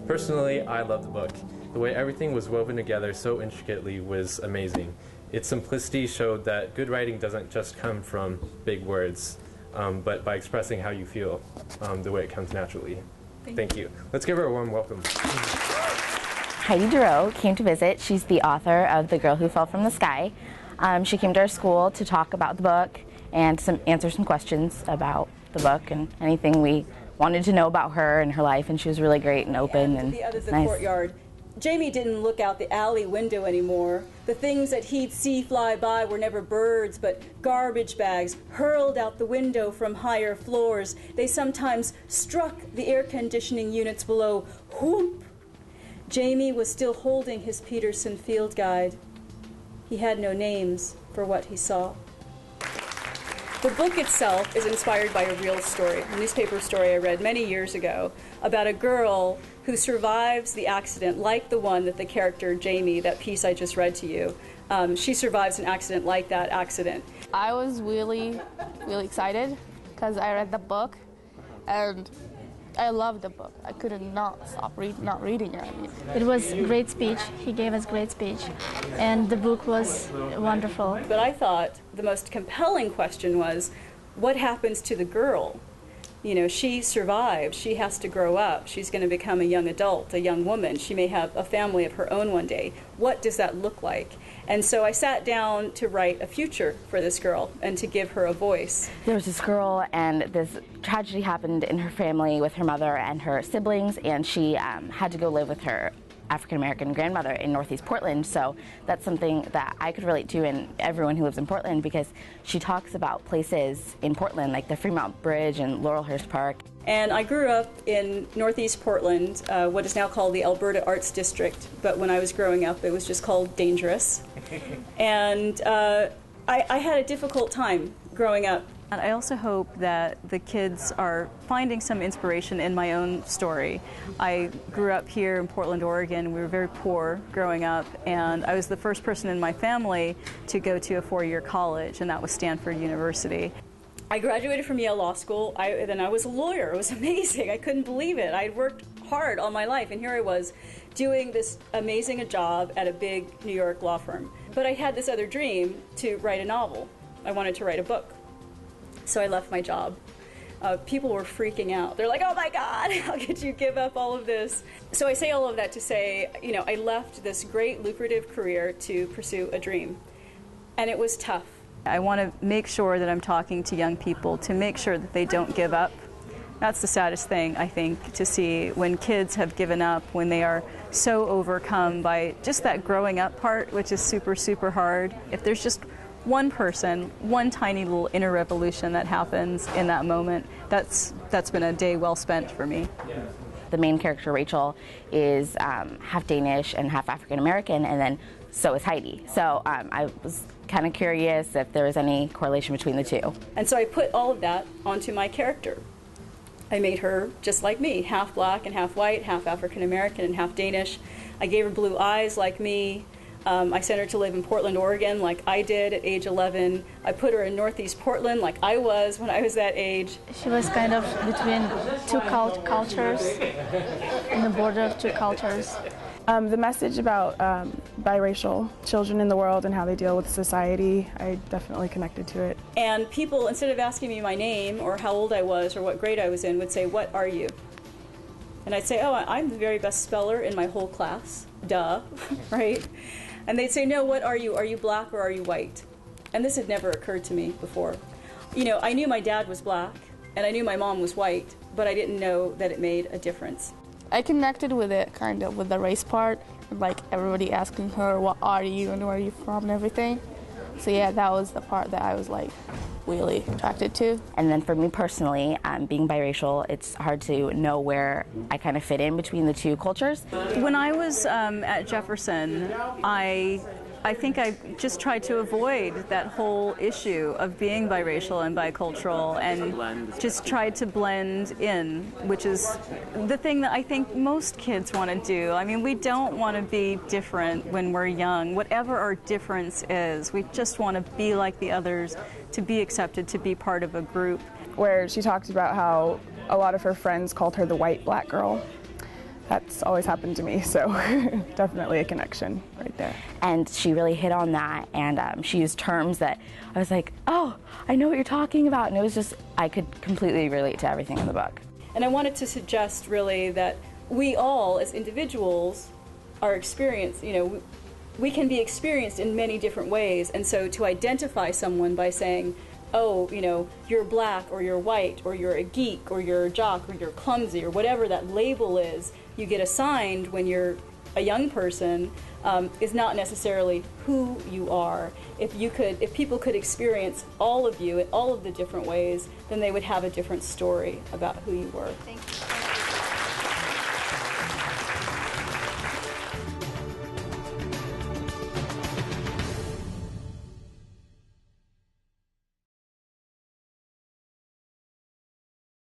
Personally, I love the book. The way everything was woven together so intricately was amazing. Its simplicity showed that good writing doesn't just come from big words, but by expressing how you feel, the way it comes naturally. Thank you. Let's give her a warm welcome. Heidi Durrow came to visit. She's the author of The Girl Who Fell from the Sky. She came to our school to talk about the book and answer some questions about the book and anything we wanted to know about her and her life, and she was really great and open and the nice. Courtyard. Jamie didn't look out the alley window anymore. The things that he'd see fly by were never birds, but garbage bags hurled out the window from higher floors. They sometimes struck the air conditioning units below. Whoop! Jamie was still holding his Peterson field guide. He had no names for what he saw. The book itself is inspired by a real story, a newspaper story I read many years ago about a girl who survives the accident, like the one that the character Jamie, that piece I just read to you, she survives an accident like that accident. I was really excited because I read the book and I loved the book. I could not stop not reading it. It was a great speech. He gave us a great speech, and the book was wonderful. But I thought the most compelling question was, what happens to the girl? You know, she survived. She has to grow up. She's going to become a young adult, a young woman. She may have a family of her own one day. What does that look like? And so I sat down to write a future for this girl and to give her a voice. There was this girl, and this tragedy happened in her family with her mother and her siblings, and she had to go live with her African-American grandmother in Northeast Portland. So that's something that I could relate to, and everyone who lives in Portland, because she talks about places in Portland like the Fremont Bridge and Laurelhurst Park. And I grew up in Northeast Portland, what is now called the Alberta Arts District, but when I was growing up it was just called Dangerous. And I had a difficult time growing up. And I also hope that the kids are finding some inspiration in my own story. I grew up here in Portland, Oregon. We were very poor growing up, and I was the first person in my family to go to a four-year college, and that was Stanford University. I graduated from Yale Law School, then I was a lawyer. It was amazing. I couldn't believe it. I'd worked hard all my life, and here I was doing this amazing job at a big New York law firm. But I had this other dream to write a novel. I wanted to write a book. So I left my job. People were freaking out. They're like, oh my God, how could you give up all of this? So I say all of that to say, you know, I left this great lucrative career to pursue a dream. And it was tough. I want to make sure that I'm talking to young people to make sure that they don't give up. That's the saddest thing, I think, to see when kids have given up, when they are so overcome by just that growing up part, which is super, super hard. If there's just one person, one tiny little inner revolution that happens in that moment, that's been a day well spent for me. The main character, Rachel, is half Danish and half African American, and then so is Heidi. So I was kind of curious if there was any correlation between the two. And so I put all of that onto my character. I made her just like me, half black and half white, half African American and half Danish. I gave her blue eyes like me. I sent her to live in Portland, Oregon, like I did at age 11. I put her in Northeast Portland like I was when I was that age. She was kind of between two cultures, in the border of two cultures. The message about biracial children in the world and how they deal with society, I definitely connected to it. And people, instead of asking me my name or how old I was or what grade I was in, would say, what are you? And I'd say, oh, I'm the very best speller in my whole class. Duh, right? And they'd say, no, what are you? Are you black or are you white? And this had never occurred to me before. You know, I knew my dad was black and I knew my mom was white, but I didn't know that it made a difference. I connected with it kind of with the race part, like everybody asking her, what are you and where are you from and everything. So yeah, that was the part that I was like really attracted to. And then for me personally, being biracial, it's hard to know where I kind of fit in between the two cultures. When I was at Jefferson, I think I just tried to avoid that whole issue of being biracial and bicultural and just tried to blend in, which is the thing that I think most kids want to do. I mean, we don't want to be different when we're young. Whatever our difference is, we just want to be like the others, to be accepted, to be part of a group. Where she talked about how a lot of her friends called her the white black girl. that's always happened to me, so definitely a connection right there. And she really hit on that, and she used terms that I was like, oh, I know what you're talking about, and it was just, I could completely relate to everything in the book. And I wanted to suggest really that we all as individuals are experienced, we can be experienced in many different ways, and so to identify someone by saying, oh, you're black, or you're white, or you're a geek, or you're a jock, or you're clumsy, or whatever that label is you get assigned when you're a young person, is not necessarily who you are. If people could experience all of you in all of the different ways, then they would have a different story about who you were. Thank you.